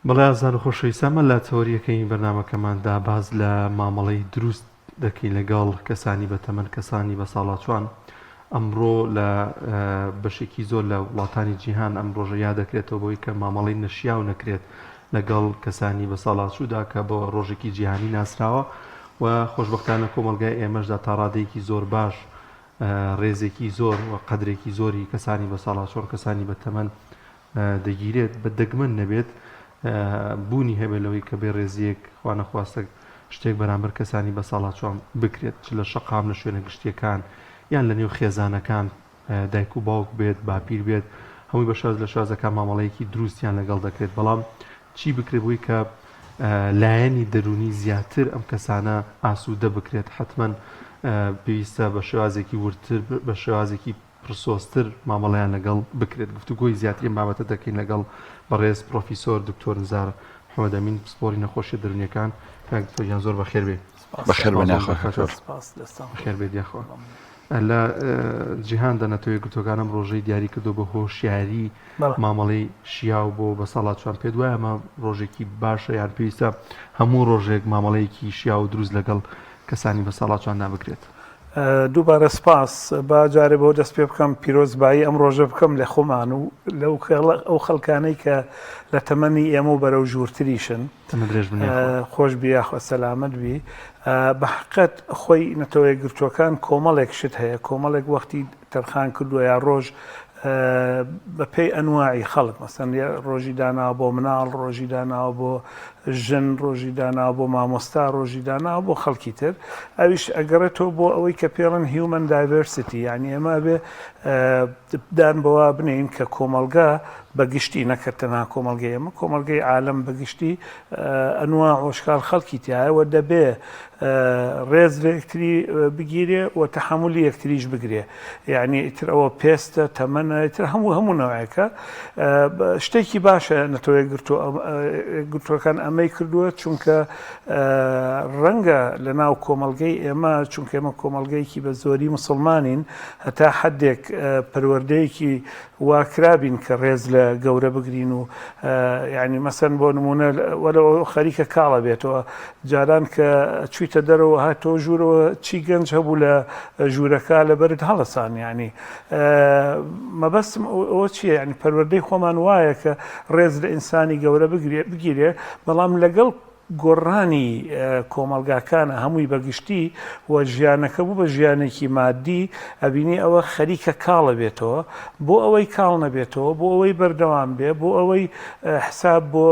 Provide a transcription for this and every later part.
بەڵێ ئازان و خۆشەویستانمە لە تەوەریەکەی بەرنامەکەماندا باز لە مامەڵەی دروست دەکەین لەگەڵ کەسانی بەتەمەن کەسانی بە ساڵاتوان. ئەمڕۆ لە بەشێکی زۆر لە وڵاتانی جیهان ئەم ڕۆژە یاد دەکرێتەوە بۆی کە مامەڵەی نەشیاو نەکرێت لەگەڵ کەسانی بە ساڵاتچوودا کە بە ڕۆژێکی جیهانی ناسراوە و خۆشبەختانە کۆمەلگای ئێمەشدا تا ڕادەیەکی زۆر باش ڕێزێکی زۆر و قەدرێکی زۆری کەسانی بە ساڵاتچۆن کەسانی بەتەمەن دەگیرێت بە دەگمەن نەبێت بوونی هەبێلەوەی کە بێ ڕێزیەک خوا نەخواستە شتێک بەرامبەر کەسانی بە ساڵاتچۆن بکرێت چ لە شەقام لە شوێنە گشتیەکان یان لە نێو خێزانەکان دایک و باوک بێت باپیر بێت هەمووی بە شاز لە شازەکان مامەڵەیەکی دروستیان لەگەڵ دەکرێت بەڵام چی بکرێت بووی کە لایەنی دەرونی زیاتر ئەم کەسانە ئاسوودە بکرێت حتمەن پێویستە بە شێوازێکی ورتر بە شێوازێکی پرسۆستر مامەڵەیان لەگەڵ بکرێت گفتوگۆی زیاترین بابەتە دەکەین لەگەڵ بەڕێز پرۆفیسۆر دکتۆر نزار محەممەد ئەمین پسپۆری نەخۆشی دەرونیەکان کاکتۆریان زۆر بەخێر بێ بەخێر بخێر بێت یاخوا لە جیهاندا نەتەوەی گرتوەکانم ڕۆژەی دیاری کردو بە هۆشیاری مامەڵەی شیاو بۆ بە ساڵاتچوان پێ دوای ئەمە ڕۆژێکی باشە یان پێویستە هەموو ڕۆژێک مامەڵەیەکی شیاو دروست لەگەڵ کەسانی بە ساڵاتچواندا بکرێت. دووبارە سپاس بە جارێ بۆ دەست پێ بکەم پیرۆزبایی ئەم ڕۆژە بکەم لە خۆمان و ئەو خەڵکانەی کە لە تەمەنی ئێمە و بەرەو ژوورتریشن خۆش بیاخوا سەلامت بی بە حقیقەت خۆی نەتەوەی گرتوەکان کۆمەڵێک شت هەیە کۆمەڵێک وەختی تەرخان کردووە یا ڕۆژ بە پێی ئەنواعی خەڵک مەسەن ڕۆژی داناوە بۆ مناڵ ڕۆژی داناوە بۆ ژن ڕۆژی داناوە بۆ مامۆستا ڕۆژی داناوە بۆ خەڵکی تر ئەویش ئەگەڕێتەوە بۆ ئەوەی کە پێڵن هیومن دایڤرسیتی یعنی ئێمە بێ دان بەوە بنین کە کۆمەلگا بەگشتی نەکرد تەنها کۆمەلگەی ئێمە کۆمەلگەی عالەم بەگشتی ئەنواع ئۆشکال خەڵکی تایەوە دەبێ ڕێز لە یەکتری بگیرێ و تەحملی یەکتریش بگرێ یعنی ئیتر ئەوە پێستە تەمەنە ئیتر هەموو نەوەیەکە شتێکی باشە نەتەوەی گرتوەکان ئەمەی کردووە چونکە ڕەنگە لە ناو کۆمەلگەی ئێمە چونکە ئێمە کۆمەلگەیەکی بە زۆری مسلمانین هەتا حدێک پەروەردەیەکی واکرابین کە ڕێز لە گەورە بگرین و یعنی مەسەن بۆ نمونە وەرە خەریکە کاڵە بێتەوە جاران کە چویتە دەرەوە هاتۆ ژوورەوە چی گەنج هەبوو لە ژوورەکە لە بەرت هەڵەسان ینی مەبەستم ئەوە چییە ینی پەروەردەی خۆمان وایە کە ڕێز لە ئینسانی گەورە بگیرێ بەڵام لەگەڵ گۆڕانی کۆمەلگاکانە هەمووی بەگشتی و ژیانەکە بوو بە ژیانێکی مادی ئەبینی ئەوە خەریکە کاڵە بێتەوە بۆ ئەوەی کاڵ نەبێتەوە بۆ ئەوەی بەردەوام بێ بۆ ئەوەی حساب بۆ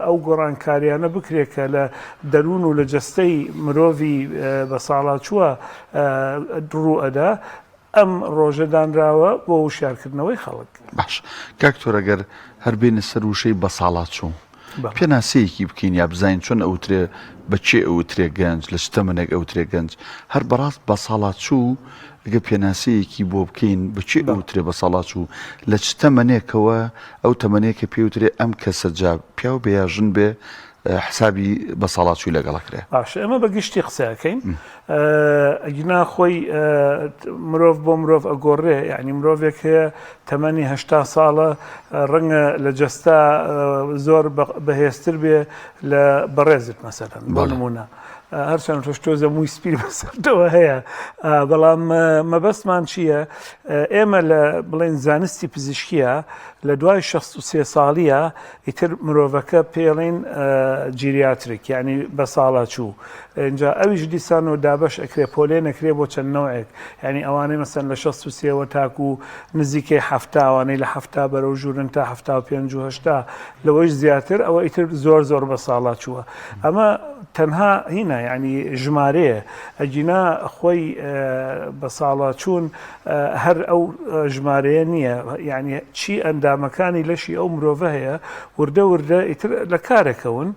ئەو گۆڕانکاریانە بکرێکە لە دەروون و لە جەستەی مرۆڤی بە ساڵاتچووە ڕوو ئەدا ئەم ڕۆژەدانراوە بۆ وشارکردنەوەی خەڵک. باش کاکتۆر ئەگەر هەر بێنە سەر وشەی بە ساڵاتچوو پێناسەیەکی بکەین یا بزانین چۆن ئەوترێ بەچێ ئەوترێ گەنج لە شتەمەنێک ئەوترێ گەنج هەر بەڕاست بە ساڵاتچوو ئەگە پێناسەیەکی بۆ بکەین بچێ ئەوترێ بە ساڵاتچوو لە چتەمەنێکەوە ئەو تەمەنێکە پێوترێ ئەم کەسە جا پیا و بەیاژن بێ حسابی بە ساڵاتچووی لەگەڵەکرێ. باش ئەمە بەگشتی قسەکەین ئەگینا خۆی مرۆڤ بۆ مرۆڤ ئەگۆڕێ یعنی مرۆڤێک هەیە تەمەنی 80 ساڵە ڕەنگە لە جەستا زۆر بەهێزتر بێ لە بەڕێزت مەسەلەن بۆ نمونە هەرچەند تۆشتۆزە مووی سپیر بەسەرتەوە هەیە بەڵام مەبەستمان چییە ئێمە لە بڵێن زانستی پزیشکیە لە دوای 63 ساڵیە ئیتر مرۆڤەکە پێڵین جیریاتریک یعنی بە ساڵاتچوو اینجا ئەویش دیسان و دابش ئەکرێ پۆلێ نەکرێ بۆ چەند نەوەیەک یعنی ئەوانەی مەسەن لە 63ەوە تاکو نزیکەی هەفتاوانەی لە هەفتا بەرەو ژوورن تا 75 لەوەیش زیاتر ئەوە ئیتر زۆر بە ساڵاتچووە ئەمە تەنها هینە یعنی ژمارەیە ئەجینا خۆی بە ساڵاتچوون هەر ئەو ژمارەیە نییە یعنی چی ئەندامەکانی لەشی ئەو مرۆڤە هەیە وردە ئیتر لە کارەکەون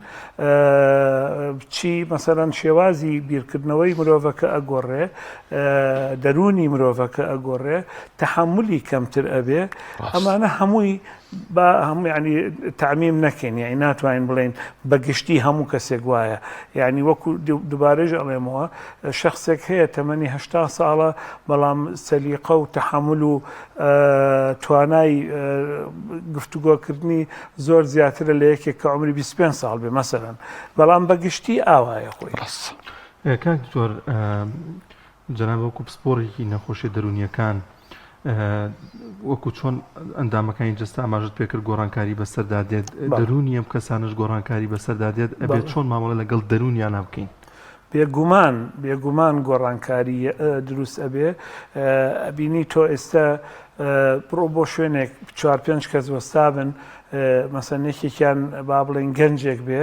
چی مەسەرەن شێوازی بیرکردنەوەی مرۆڤەکە ئەگۆڕێ دەرونی مرۆڤەکە ئەگۆڕێ تەحملی کەمتر ئەبێ ئەمانە هەمووی با هم يعني تعميم نكين يعني ناتوين بلين بقشتي همو كسيقوايا يعني وكو دوبارج عليموا شخصك هي 80 ساڵە بەڵام سەلیقە و تەحمل و توانای گفتوگۆکردنی زۆر زیاترە لە یەکێک کە عمری 25 ساڵ بێ مەسەرەن بەڵام بەگشتی ئاوایە خۆی کاک دکتۆر جەناب وەکو پسپۆڕێکی نەخۆشی دەرونیەکان وەکو چۆن ئەندامەکانی جەستە ئاماژت پێکرد گۆڕانکاری بەسەردا دێت دەرونی ئەم کەسانش گۆڕانکاری بەسەردا دێت ئەبێت چۆن مامەڵە لەگەڵ دەرونیان بکەین بێگومان گۆڕانکاری دروست ئەبێ ئەبینی تۆ ئێستا بڕۆ بۆ شوێنێک 4-5 کەس وەستابن مەسەن یەکێکیان با بڵێن گەنجێک بێ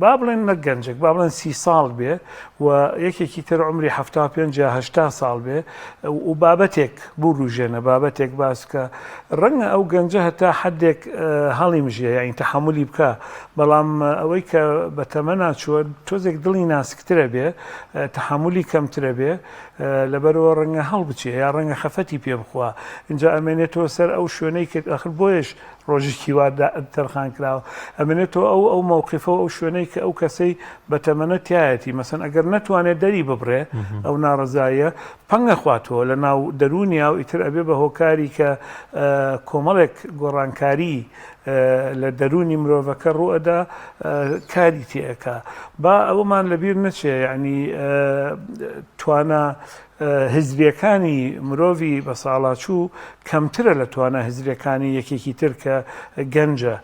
با بڵێن نەک گەنجێک با بڵێن 30 ساڵ بێ و یەکێکی تر عمری 75-80 ساڵ بێ و بابەتێک بوو ڕوژێنە بابەتێک باسکە ڕەنگە ئەو گەنجە هەتا حدێک هەڵی مژیە یعنی تەحملی بکە بەڵام ئەوەی کە بە تەمە ناچووە تۆزێک دڵی ناسکترە بێ تەحملی کەمترە بێ لەبەرەوە ڕەنگە هەڵ بچێ یا ڕەنگە خەفەتی پێ بخوا اینجا ئەمێنێتەوە سەر ئەو شوێنەی کە ئەخر بۆیش ڕۆژێکی وا تەرخان کراوە ئەمێنێتەوە ئەو مووقیفەوە ئەو شوێنەی کە ئەو کەسەی بە تەمەنە تایەتی مەسەن ئەگەر نەتوانێت دەری ببڕێ ئەو ناڕزاییە پەنگە خواتەوە لە ناو دەرونیا و ئیتر ئەبێ بە هۆکاری کە کۆمەڵێک گۆڕانکاری لە دەرونی مرۆڤەکە ڕوئەدا کاری تێەکە با ئەومان لەبیر نەچێ یعنی توانە هزریەکانی مرۆڤی بە ساڵاچوو کەمترە لە توانە هزریەکانی یەکێکی تر کە گەنجە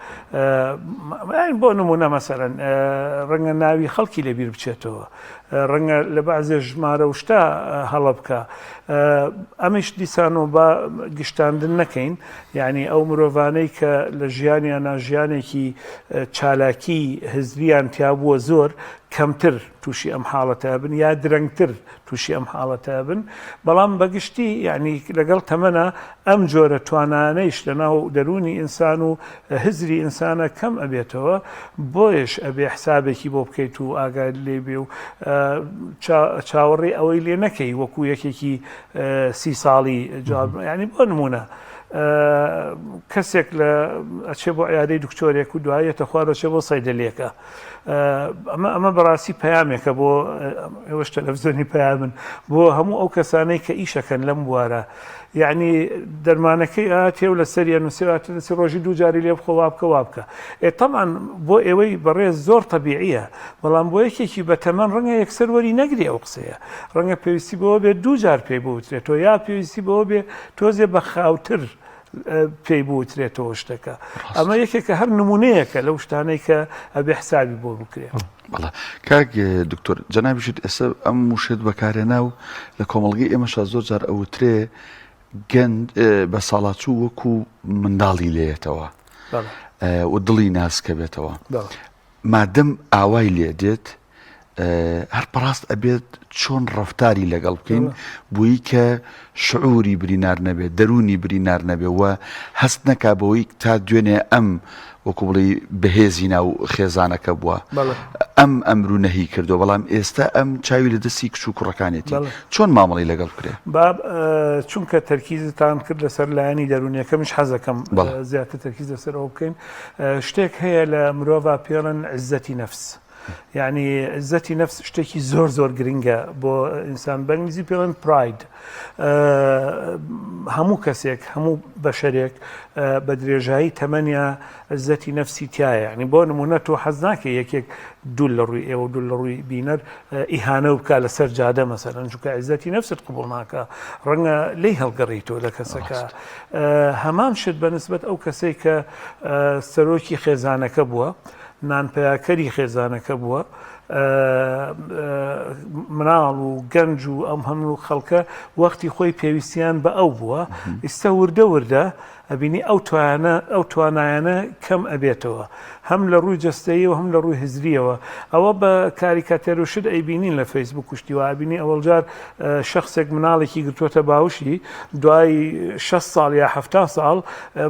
بۆ نمونە مەسەرەن ڕەنگە ناوی خەڵکی لەبیر بچێتەوە ڕەنگە لە بەعزێ ژمارە و شتا هەڵە بکە ئەمیش دیسان و بە گشتاندن نەکەین یعنی ئەو مرۆڤانەی کە لە ژیانیان ژیانێکی چالاکی هزریان تیا بووە زۆر کەمتر تووشی ئەم حاڵەتە بن یا درەنگتر تووشی ئەم حاڵەتە بن بەڵام بەگشتی یعنی لەگەڵ تەمەنە ئەم جۆرە توانانەیش لەناو دەرونی ئینسان و هزری ئینسانە کەم ئەبێتەوە بۆیش ئەبێ حسابێکی بۆ بکەیت و ئاگاد لێ بێ و چاوەڕێ ئەوەی لێ نەکەی وەکو یەکێکی 30 ساڵی جواب ینی بۆ نمونە کەسێک لە ئەچێ بۆ عیادەی دکتۆرێک و دوایەتە خوارەچێ بۆ سەیدەلێکە ئەمە بەڕاستی پەیامێکە بۆ ئێوەش تەلەڤیزیۆنی پەیامن بۆ هەموو ئەو کەسانەی کە ئیشەکەن لەم بوارە یعنی دەرمانەکەی ئاتێ و لە سەریە نووسێتی ڕۆژی دوو جاری لێ بخۆ وا بکە تەمان بۆ ئێوەی بەڕێز زۆر تەبیعیە بەڵام بۆ یەکێکی بە تەمەن ڕەنگە یەکسەر وەری نەگری ئەو قسەیە ڕەنگە پێویستی بەوە بێت دوو جار پێی بوترێتەوە یا پێویستی بەوە بێ تۆزێ بە خاوتر پێی بوترێتەوە شتەکە ئەمە یەکێکە هەر نمونەیەکە لەو شتانەی کە ئەبێ حسابی بۆ بکرێت بەڵێ کاک دکتۆر جەنابیشت ئێستا ئەم وشێت بەکارێنا و لە کۆمەڵگەی ئێمەشا زۆر جار ئەوترێ گەنج بە ساڵاچوو وەکو منداڵی لێتەوە و دڵی ناسکە بێتەوە مادەم ئاوای لێ دێت هەر پڕاست ئەبێت چۆن ڕەفتاری لەگەڵ بکەین بووی کە شعوری برینار نەبێت دەرونی برینار نەبێ و هەست نەکا بەوەی تا دوێنێ ئەم وەکو بڵی بەهێزی ناو خێزانەکە بووە ئەم ئەمرو نەهی کردو بەڵام ئێستا ئەم چاوی لە دەستی کچ و کوڕەکانێتی چۆن مامەڵی لەگەڵ بکرێ چونکە تەرکیزتان کرد لەسەر لایەنی دەرونیەکەمش حەزەکەم زیاتر تەرکیز لەسەر ئەو بکەین شتێک هەیە لە مرۆڤ پێڵەن عزەتی نەفس یعنی عزەتی نەفس شتێکی زۆر زۆر گرنگە بۆ ئینسان بەنگلیزی پێڵەن پراید هەموو کەسێک هەموو بەشەرێک بە درێژایی تەمەنیا عزەتی نەفسی تایە ینی بۆ نمونە تۆ حەز ناکەی یەکێک دوول لە ڕووی ئێوە دوول لە ڕووی بینەر ئیهانە بکە لەسەر جادە مەسەرەن چونکە عزەتی نەفست قبوڵ ناکە ڕەنگە لی هەڵگەڕیتەوە لە کەسەکە هەمان شت بەنسبەت ئەو کەسەی کە سەرۆکی خێزانەکە بووە نانپەیاکەری خێزانەکە بووە مناڵ و گەنج و ئەم هەموو خەڵکە وەختی خۆی پێویستیان بە ئەو بووە ئێستا وردە وردە ئەبینی ئەو توانایانە کەم ئەبێتەوە هەم لە ڕووی جەستەیی و هەم لە ڕووی هزریەوە ئەوە بە کاریکاتێر و شت ئەیبینین لە فەیسبوک شتیوە ئەبینی ئەوەڵجار شخصێک مناڵێکی گرتوۆتە باوشی دوای 6 ساڵ یا 70 ساڵ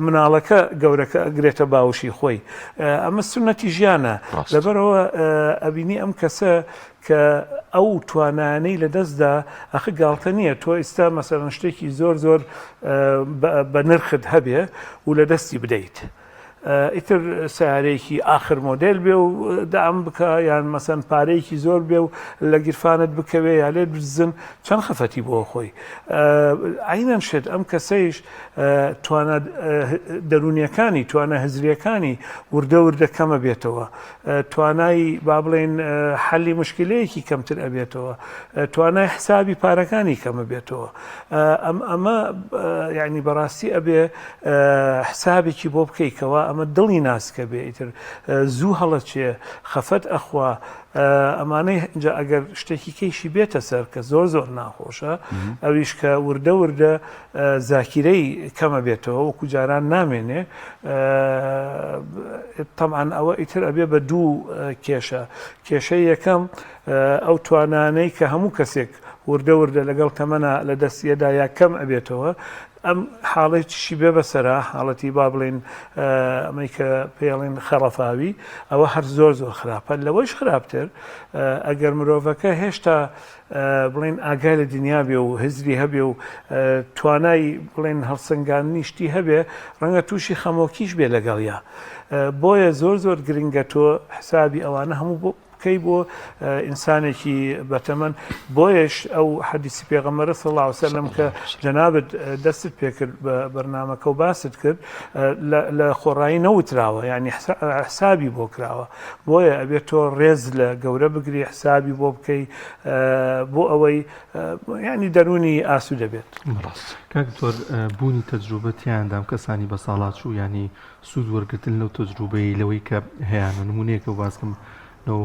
مناڵەکە گەورەکە ئەگرێتە باوشی خۆی ئەمە سنەتی ژیانە لەبەرەوە ئەبینی ئەم کەسە کە ئەو توانانەی لە دەستدا ئەخ گاڵتە نییە تۆ ئێستا مەسەرەن شتێکی زۆر بە نرخت هەبێ و لە دەستی بدەیت. ئیتر سیارەیەکی آخر مۆدل بێ و دام بکە یان مەسەن پارەیەکی زۆر بێ و لە گیرفانت بکەوێ یا لێ بزن چەند خەفەتی بۆ خۆی. عینەن شت ئەم کەسەیش توانە دەرونیەکانی توانە هزریەکانی وردە کەمە بێتەوە، توانای با بڵێن حەلی مشکلەیەکی کەمتر ئەبێتەوە، توانای حسابی پارەکانی کەمە بێتەوە. ئەمە یعنی بەڕاستی ئەبێ حسابێکی بۆ بکەیتەوە ئەمە دڵی ناسکە بێ ئیتر زوو هەڵەچێ خەفەت ئەخوا ئەمانەی اینجا ئەگەر شتێکی کەیشی بێتە سەر کە زۆر ناخۆشە ئەویش کە وردە زاکیرەی کەمە بێتەوە وەکو جاران نامێنێ. تەمعان ئەوە ئیتر ئەبێ بە دوو کێشەی یەکەم ئەو توانانەی کە هەموو کەسێک وردە لەگەڵ تەمەنە لە دەستیەدا یا کەم ئەبێتەوە ئەم حاڵێکیشی بێ بەسەرا حاڵەتی با بڵێن ئەمەی کە پێڵێن خەڕەفاوی ئەوە هەر زۆر خراپە. لەوەش خراپتر ئەگەر مرۆڤەکە هێشتا بڵێن ئاگای لە دنیا بێ و هزری هەبێ و توانای بڵێن هەڵسەنگاندنی شتی هەبێ ڕەنگە تووشی خەمۆکیش بێ لەگەڵیا. بۆیە زۆر گرنگە تۆ حسابی ئەوانە هەموو بکەی بۆ ئینسانێکی بەتەمەن. بۆیش ئەو حەدیسی پێغەمبەر صلی الله علیه وسلم کە جەنابت دەستت پێکرد بە بەرنامەکە و باست کرد لە خۆڕایی نەوتراوە، یعنی حسابی بۆ کراوە. بۆیە ئەبێت تۆ ڕێز لە گەورە بگری حسابی بۆ بکەی بۆ ئەوەی یعنی دەرونی ئاسو دەبێت. کاکتۆر بوونی تەجروبەتیاندام کەسانی بە ساڵات چوو ینی سوود وەرگتن لەو تەجروبەی لەوەی کە هەیە نمونەیەکە و باسکەم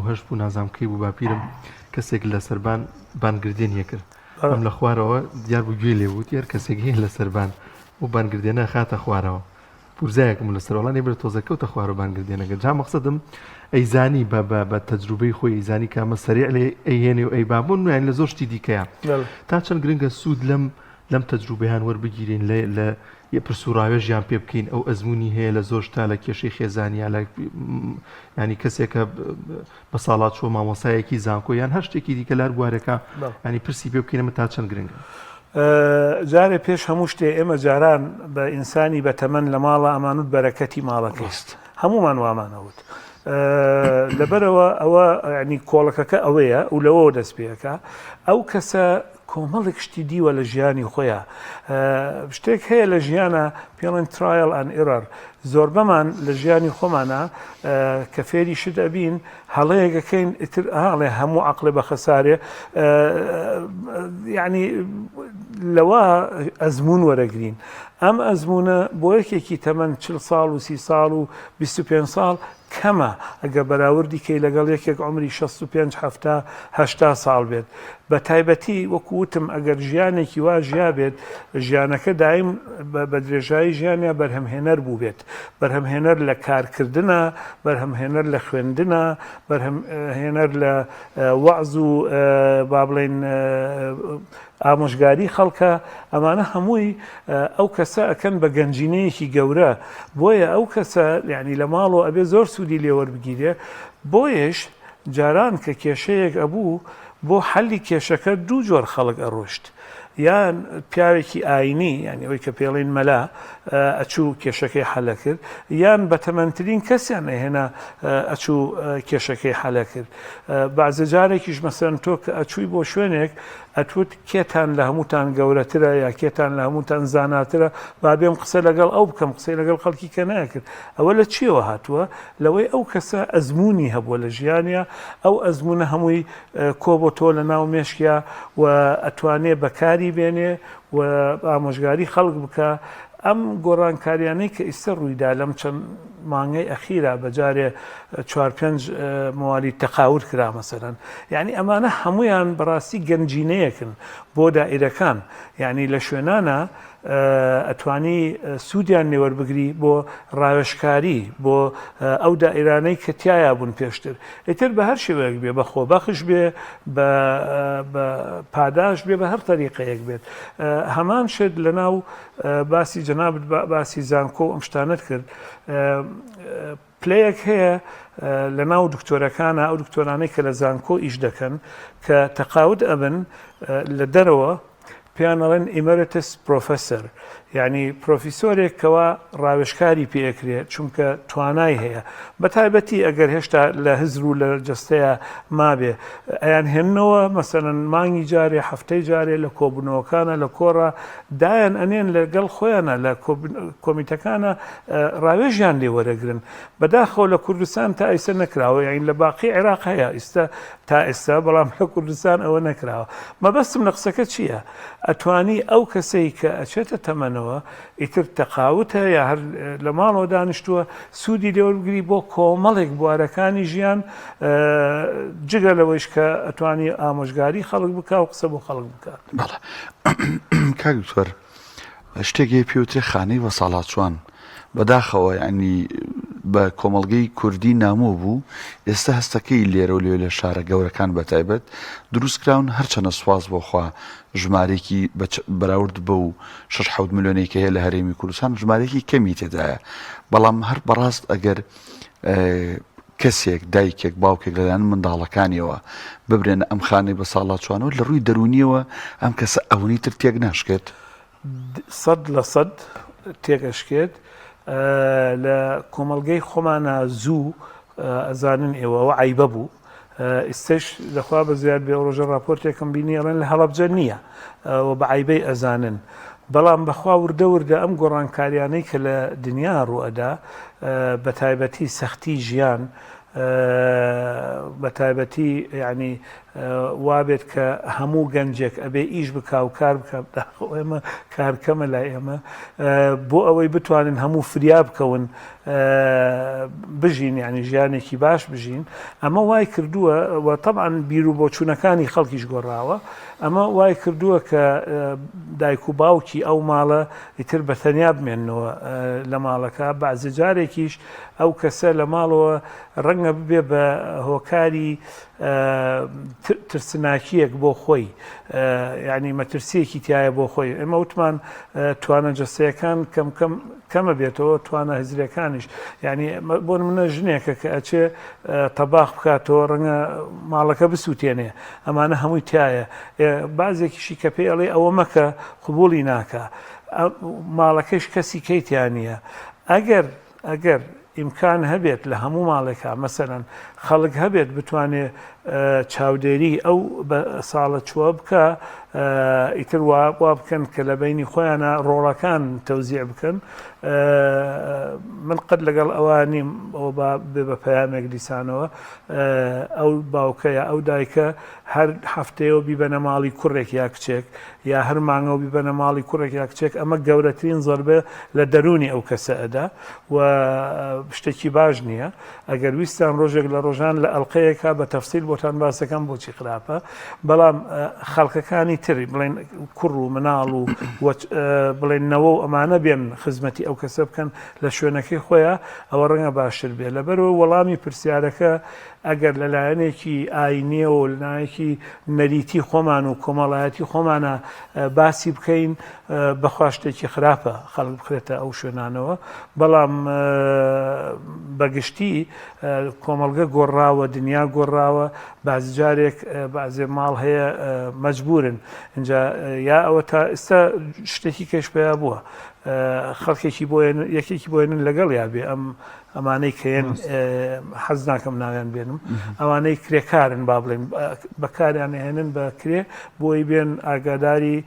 هەشت بوو نازام کەی بوو باپیرم کەسێک لە سەربان بانگردێنیە کرد ئەم لە خوارەوە دیار بوو گوێ لێ بوو دیار کەسێک هەیە لە سەربان و بانگردێنە خاتە خوارەوە پورزایەکم لە سەرۆڵان ێبرە تۆزەکەوتە خوار و بانگردێنەکە جا مەقسەدم ئەیزانی بە تەجروبەی خۆی ئەیزانی کامە سەریع لێ ئەیهێنێ و ئەی بابوون یان لە زۆر شتی دیکەیە تا چەند گرنگە سوود لەم تەجروبەیان وەربگیرین لە پرسوڕاوێ ژیان پێ بکەین ئەو ئەزمموی هەیە لە زۆر شتا لە کێشەی خێزانیا لە ینی کەسێکە بە ساڵات چۆ مامۆسایەکی زانکۆ یان هەر شتێکی دیکە لار بوارەکە ینی پرسی پێ بکەینەمە تا چەند گرنگە. جارێ پێش هەموو شتێ ئێمە جاران بە ئینسانی بەتەمەن لە ماڵە ئەمانوت بەرەکەتی ماڵەکەست هەمومان وامانەوت. لەبەرەوە ئەوە ینی کۆڵەکەکە ئەوەیە و لەوە دەست پێەکە ئەو کەسە کۆمەڵێک شتی دیوە لە ژیانی خۆیان. شتێک هەیە لە ژیانە پێڵێن ترایل ئەن ئێرەر زۆربەمان لە ژیانی خۆمانە کە فێری شت ئەبین هەڵەیەکەکەین ئیتر هاڵێ هەموو عەقڵێ بە خەسارێ یعنی لەوە ئەزمون وەرەگرین. ئەم ئەزمونە بۆ یەکێکی تەمەن 40 ساڵ و 30 ساڵ و 25 ساڵ کەمە ئەگە بەراوردی کەی لەگەڵ یەکێک عمری 65-70 ساڵ بێت. بە تایبەتی وەکووتم ئەگەر ژیانێکی وا ژیا بێت ژیانەکە دایم بە درێژایی ژیانیا بەرهەمهێنەر بوو بێت، بەرهەمهێنەر لە کارکردنە، بەرهەمهێنەر لە خوێندنە، بەرهەمهێنەر لە وەعز و با بڵێن ئامۆژگاری خەڵکە. ئەمانە هەمووی ئەو کەسە ئەکەن بە گەنجینەیەکی گەورە. بۆیە ئەو کەسە یعنی لە ماڵەوە ئەبێ زۆر سوودی لێوەربگیرێ. بۆیش جاران کە کێشەیەک ئەبوو بۆ حەلی کێشەکە دوو جۆر خەڵک ئەڕۆشت، یان پیاوێکی ئاینی ینی ئەوەی کە پێڵێن مەلا ئەچوو کێشەکەی حەلە کرد، یان بەتەمەنترین کەسیان ئەهێنا ئەچوو کێشەکەی حەلە کرد. بەعزە جارێکیش مەسەرەن تۆ کە ئەچووی بۆ شوێنێک ئەتوت کێتان لە هەمووتان گەورەترە یا کێتان لە هەمووتان زاناترە با بێم قسە لەگەڵ ئەو بکەم قسەی لەگەڵ خەڵکی کە ناکرد. ئەوە لە چیەوە هاتووە؟ لەوەی ئەو کەسە ئەزمموی هەبووە لە ژیانیا، ئەو ئەزممونە هەمووی کۆ بۆ تۆ لە ناو مێشکیا و ئەتوانێ بەکاری بێنێ و ئامۆژگاری خەڵک بکە. ئەم گۆڕانکاریانەی کە ئیستا ڕوویدا لەم چەند مانگەی ئەخیرا بەجارێ 4-5 موالی تەقاوت کرا مەسەرەن، یعنی ئەمانە هەمویان بەڕاستی گەنجینەیەکن بۆ دائیرەکان. یعنی لە شوێنانە ئەتوانی سوودیان نێوەربگری بۆ ڕاوێژکاری بۆ ئەو دائیرانەی کە تایە بوون پێشتر. ئیتر بە هەر شێوەیەک بێ، بە خۆبەخش بێ، بە پاداش بێ، بە هەر تەریقەیەک بێت. هەمان شت لە ناو باسی جەنابەت باسی زانکۆ ئەم شتانت کرد. پلەیەک هەیە لە ناو دکتۆرەکانە ئەو دکتۆرانەی کە لە زانکۆ ئیش دەکەن کە تەقاوت ئەبن لە دەرەوە پێیانەڵێن ئیمەرتس پرۆفەسەر یعنی پرۆفیسۆرێک کەوا ڕاوێژکاری پێکرێت چونکە توانای هەیە بە تایبەتی ئەگەر هێشتا لە هزر و لە جستەیە مابێ ئەیان هێننەوە مەسەرەن مانگی جارێ هەفتەی جارێ لە کۆبوونەوەکانە لە کۆڕە دایان ئەنێن لەگەڵ خۆیانە لە کۆمیتەکانە ڕاوێژیان لێ وەرەگرن بەداخەوە لە کوردستان تا ئێستا نەکراوە یعنی لە باقی عێراق هەیە ئێستا تا ئێستا بەڵام لە کوردستان ئەوە نەکراوە مەبەستم لە قسەکە چییە؟ ئەتوانی ئەو کەسەی کە ئەچێتە تەمەنەوە ئیتر تەقاوتە یا هەر لە ماڵەوە دانیشتووە سوودی لێوەرگری بۆ کۆمەڵێک بوارەکانی ژیان جگە لەوەیش کە ئەتوانی ئامۆژگاری خەڵک بکە و قسە بۆ خەڵک بکات. بەڵێ کاک دکتۆر شتێکی پێوترێ خانەی وەساڵاتچوان بەداخەوە ینی بە کۆمەڵگەی کوردی نامۆ بوو ئێستا هەستەکەی لێرە و لێ لە شارە گەورەکان بەتایبەت دروستکراون هەرچەنە سواز بۆخوا ژمارێکی بەراورد بە و 6 ملیۆنێکی هەیە لە هەرێمی کوردستان ژمارێکی کەمی تێدایە بەڵام هەر بەڕاست ئەگەر کەسێک دایکێک باوکێک لەلایەن منداڵەکانیەوە ببرێنە ئەم خانەی وەساڵاتچوانەوە لە ڕووی دەرونیەوە ئەم کەسە ئەوەی تر تێک ناشکێت 100% تێگەشکێت لە کۆمەڵگەی خۆمانە زوو ئەزانن ئێوەوە عیبە بوو ئستش لەخوا بە زیاد بێ ڕۆژە راپۆرتێکم بینی ئەڵێن لە هەڵەبجە نییە و بە عیبەی ئەزانن بەڵام بەخوا وردە وردە ئەم گۆڕانکاریانەی کە لە دنیا ڕوئەدا بە تایبەتی سەختی ژیان بە تایبەتی ینی وابێت کە هەموو گەنجێک ئەبێ ئیش بک و کار بکە ئێمە کارکەمە لای ئێمە بۆ ئەوەی بتوانن هەموو فریا بکەون بژین ینی ژیانێکی باش بژین ئەمە وای کردووە و طبعاً بیر و بۆچوونەکانی خەڵکیش گۆڕاوە ئەمە وای کردووە کە دایک و باوکی ئەو ماڵە ئیتر بەتەنیا بمێننەوە لە ماڵەکە بەعزە جارێکیش ئەو کەسە لە ماڵەوە ڕەنگە ببێ بە هۆکاری ترسناکیەک بۆ خۆی ینی مەترسیەکی تایە بۆ خۆی ئێمە وتمان توانە جەستەیەکان کەمە بێتەوە توانە هزرەکانیش ینی بۆ منە ژنێکە کە ئەچێ تەباخ بکاتەوە ڕەنگە ماڵەکە بسووتێنێ ئەمانە هەمووی تایە بازێکیشی کە پێی ئەڵێ ئەوە مەکە قبولی ناکە ماڵەکەش کەسی کەیتیانە ئەگەر ئیمکان هەبێت لە هەموو ماڵێکە مەسەرەن خەڵک هەبێت بتوانێت چاودێری ئەو ساڵە چووە بکە ئیتر وا بکەن کە لە بینی خۆیانە ڕۆڵەکان تەوزیع بکەن من قەت لەگەڵ ئەوە نیم ئەوە بێ بە پەیامێک دیسانەوە ئەو باوکەیە ئەو دایکە هەر هەفتەیەوە بیبەنە ماڵی کوڕێک یا کچێک یا هەر مانگەوە بیبەنە ماڵی کوڕێک یا کچێک ئەمە گەورەترین زەربە لە دەرونی ئەو کەسە ئەدا و شتێکی باش نییە ئەگەر ویستان ڕۆژێک لە ڕۆژان لە ئەڵلقەیەکە بە تەفسیل بۆتان باسەکەم بۆچی خراپە بەڵام خەڵکەکانی تری بڵێن کوڕ و مناڵ و بڵێنەوە و ئەمانە بێن خزمەتی ئەو کەسە بکەن لە شوێنەکەی خۆیان ئەوە ڕەنگە باشتر بێ لەبەرەوە وەڵامی پرسیارەکە ئەگەر لەلایەنێکی ئاینیە و لەلایەکی نەریتی خۆمان و کۆمەڵایەتی خۆمانە باسی بکەین بەخوا شتێکی خراپە خەڵک بخرێتە ئەو شوێنانەوە بەڵام بەگشتی کۆمەڵگە گۆڕاوە دنیا گۆڕاوە بازجارێک بازێ ماڵ هەیە مەجبورن اینجا یا ئەوە تا ئێستا شتێکی کەش پێیا بووە خەڵکێکی یەکێکی بۆێنن لەگەڵ یابێ ئەمانەی کەێن حەز ناکەم ناویان بێنم ئەوانەی کرێکارن با بڵێن بەکاریان هێنن بە کرێ بۆی بێن ئاگاداری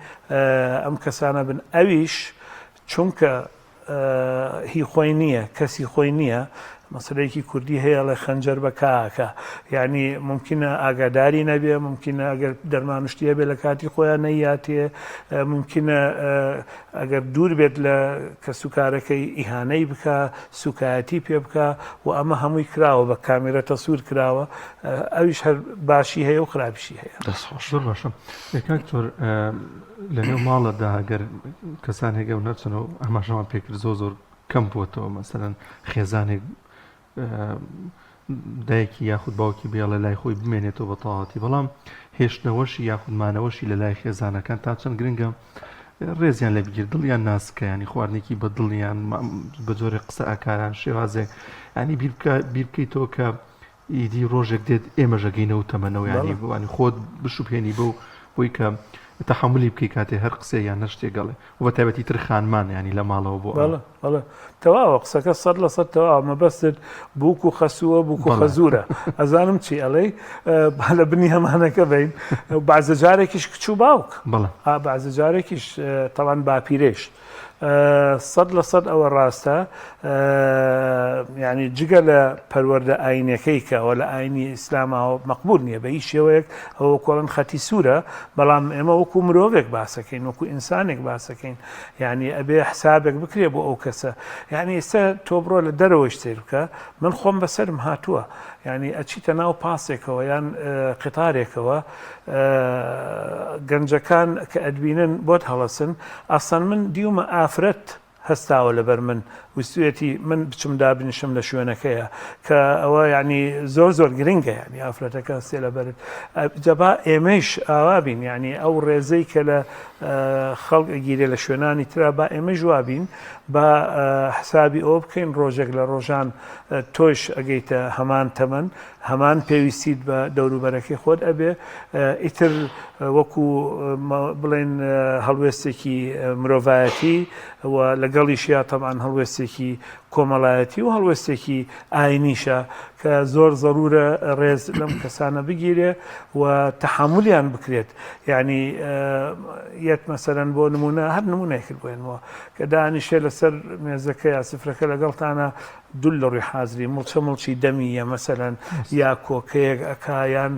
ئەم کەسانە بن ئەویش چونکە هی خۆی نییە کەسی خۆی نییە مەسلەیەکی کوردی هەیە لە خەنجەر بە کاکە یعنی ممکنە ئاگاداری نەبێ ممکنە ئەگەر دەرمانشتیە بێ لە کاتی خۆیان نەیاتێ ممکنە ئەگەر دوور بێت لە کە سوکارەکەی ئیهانەی بکە سوکایەتی پێ بکە و ئەمە هەمووی کراوە بە کامێرە تەسوور کراوە ئەویش هەر باشی هەیە و خراپشی هەیە زۆر باشە یەکان تۆر لەنێو ماڵەدا ئەگەر کەسان هێگە و نەچنەوە ئەماشەمان پێکرد زۆر کەم بووەتەوە مەسەرەن خێزانێک دایکی یاخود باوکی بێڵە لای خۆی بمێنێتەوە بە تەواوەتی بەڵام هێشتنەوەشی یاخودمانەوەشی لە لای خێزانەکان تا چەند گرنگە ڕێزیان لێ بگیر دڵیان ناسکە ینی خواردنێکی بە دڵیان بە جۆرە قسە ئاکاران شێوازێک ینی بیرکەیتەوە کە ئیدی ڕۆژێک دێت ئێمەژەگەینەوە تەمەنەوە ینی بوانی خۆت بشوپێنی بۆی کە تەحملی بکەی کاتێ هەر قسە یان نەشتێ گەڵێ و بە تایبەتی تر خانمان ینی لە ماڵەوە بۆ تەواوە قسەکە 100% تەواو مەبەستت بووک و خەسووە بووک و خەزورە ئەزانم چی ئەڵێ لە بنی هەمانەکە بین بەعزە جارێکیش کچ و باوک بەعزە جارێکیش تەوان باپیرێش 100% ئەوە ڕاستە ینی جگە لە پەروەردە ئاینەکەی کەەوە لە ئاینی ئیسلامەوە مەقبول نییە بە هیچ شێوەیەک ئەوە کۆڵن خەتی سوورە بەڵام ئێمە وەکو مرۆڤێک باسەکەین وەکو ئینسانێک باسەکەین ینی ئەبێ حسابێک بکرێ بۆ ئەو کەسە یعنی ئێستا تۆ بڕۆ لە دەرەوەش سیر بکە من خۆم بەسەرم هاتووە ینی ئەچیتە ناو پاسێکەوە یان قطارێکەوە گەنجەکان کە ئەدبینن بۆت هەڵەسن ئەسان من دیومە ئافرەت هەستاوە لەبەر من وستوێتی من بچم دابنیشم لە شوێنەکەیە کە ئەوە ینی زۆر گرنگە ینی ئافرەتەکە سێ لەبەرت جەبا ئێمەش ئاوابین ینی ئەو ڕێزەی کە لە خەڵک گیرێ لە شوێنانی ترا با ئێمە جوابین بە حسابی ئەوە بکەین ڕۆژێک لە ڕۆژان تۆش ئەگەیتە هەمان تەمەن هەمان پێویستیت بە دەوروبەرەکەی خۆت ئەبێ ئیتر وەکو بڵێن هەڵوێستێکی مرۆڤایەتی و لەگەڵیشیا تەمان هەڵوێستێکی کۆمەڵایەتی و هەڵوێستێکی ئاینیشە کە زۆر ضرورە ڕێز لەم کەسانە بگیرێ و تەحملیان بکرێت یعنی یەک مەسەرەن بۆ نمونە هەر نمونەیەکرد بێنەوە کە دانیشێ لەسەر مێزەکە یا سفرەکە لەگەڵتانە دوول لە ڕووی حازری مڵچە مڵچی دەمیە مەسەرەن یا کۆکەیەک ئەکایان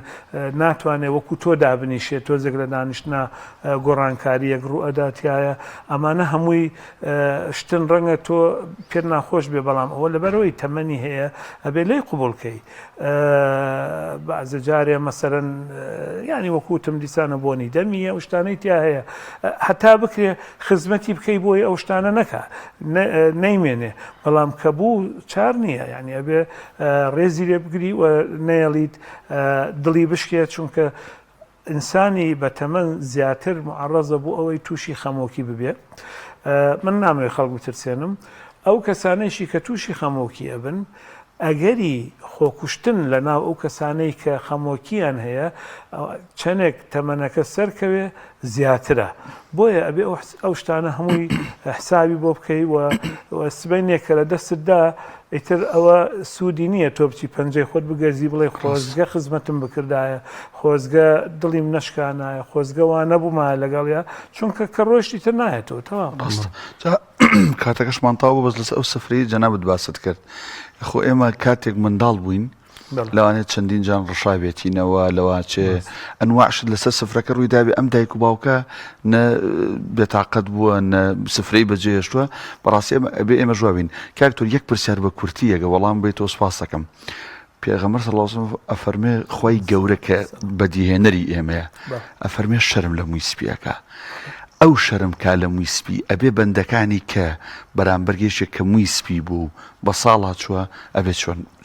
ناتوانێت وەکو تۆ دابنیشێت تۆزێک لە دانیشتنا گۆڕانکاریەک ڕوو ئەداتایە ئەمانە هەمووی شتن ڕەنگە تۆ پێ ناخۆش بێ بەڵام ئەوە لەبەرەوەی تەمەنی هەیە ئەبێ لێی قوبولکەی بەعزە جارێ مەسەرەن ینی وەکوتم دیسانە بۆنی دەمیە ئەو شتانەی تیا هەیە هەتا بکرێ خزمەتی بکەی بۆی ئەو شتانە نەکە نەیمێنێ بەڵام کە بوو چار نییە یعنی ئەبێ ڕێزی لێ بگری و نەیەڵیت دڵی بشکێ چونکە ئینسانی بە تەمەن زیاتر معڕەزە بوو ئەوەی تووشی خەمۆکی ببێ من نامەوێت خەڵک بترسێنم ئەو کەسانەیشی کە تووشی خەمۆکی ئەبن ئەگەری خۆکوشتن لە ناو ئەو کەسانەی کە خەمۆکیان هەیە چەندێک تەمەنەکە سەرکەوێ زیاترە بۆیە ئەبێ ئەو شتانە هەمووی حسابی بۆ بکەی و سبەینێکە لە دەستتدا ئیتر ئەوە سوودی نییە تۆ بچی پەنجەی خۆت بگەزی بڵێ خۆزگە خزمەتم بکردایە خۆزگە دڵیم نشکانایە خۆزگە وان نەبوومە لەگەڵیا چونکە کە ڕۆشتی تر نایەتەوە تەواو کاتەکەشمان تاوە بەس لەس ئەو سفری جەنابەت باست کرد خۆ ئێمە کاتێک منداڵ بووین لەوانێت چەندین جان ڕشابێتینەوە لەواچێ ئەنواعشت لەسەر سفرەکە ڕووی دابێ ئەم دایک و باوکە بێتاقەت بووە سفرەی بەجێهێشتووە بەڕاستی ئەبێ ئێمە ژواوین کاکتۆر یەک پرسیار بە کورتیەکە وەڵام بێتەوە سوپاس دەکەم پێغەمبەر صلی الله علیه و سلم ئەفەرمێ خۆی گەورە کە بەدیهێنەری ئێمەیە ئەفەرمێ شەرم لە مووی سپیەکە ئەو شەرم کا لە مووی سپی ئەبێ بەندەکانی کە بەرامبەرگێشێک کە مووی سپی بوو بە ساڵا چووە ئەبێ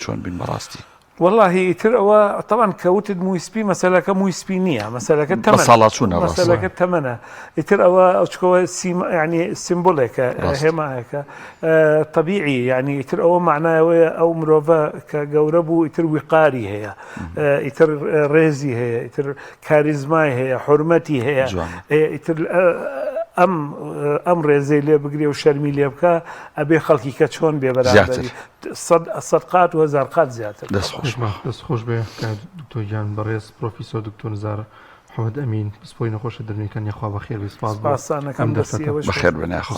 چۆن بین بەڕاستی والله ئیتر ئەوە طبعا کەوتت مووی سپی مەسەلەکە مووی سپی نییە مەسەلەکە مەسەلەکە تەمەنە ئیتر ئەوە ئەوچکەوە ینی سیمبۆلێکە هێمایەکە طبیعی ینی ئیتر ئەوە معنایەوەیە ئەو مرۆڤە کە گەورە بوو ئیتر وقاری هەیە ئیتر ڕێزی هەیە ئیتر کاریزمای هەیە حورمەتی هەیە ئیتر ئەم ڕێزەی لێ بگرێ و شەرمی لێ بکە ئەبێ خەڵکی کە چۆن بێ بەرامبەری سەدقات و هەزارقات زیاتر دەستخۆش بێ دکتۆر بەڕێز پرۆفیسۆر دکتۆر نزار محەممەد ئەمین پسپۆی نەخۆشە دەرمێکان یخوا بەخێر سپاسانەکەم بەخێر بناخۆ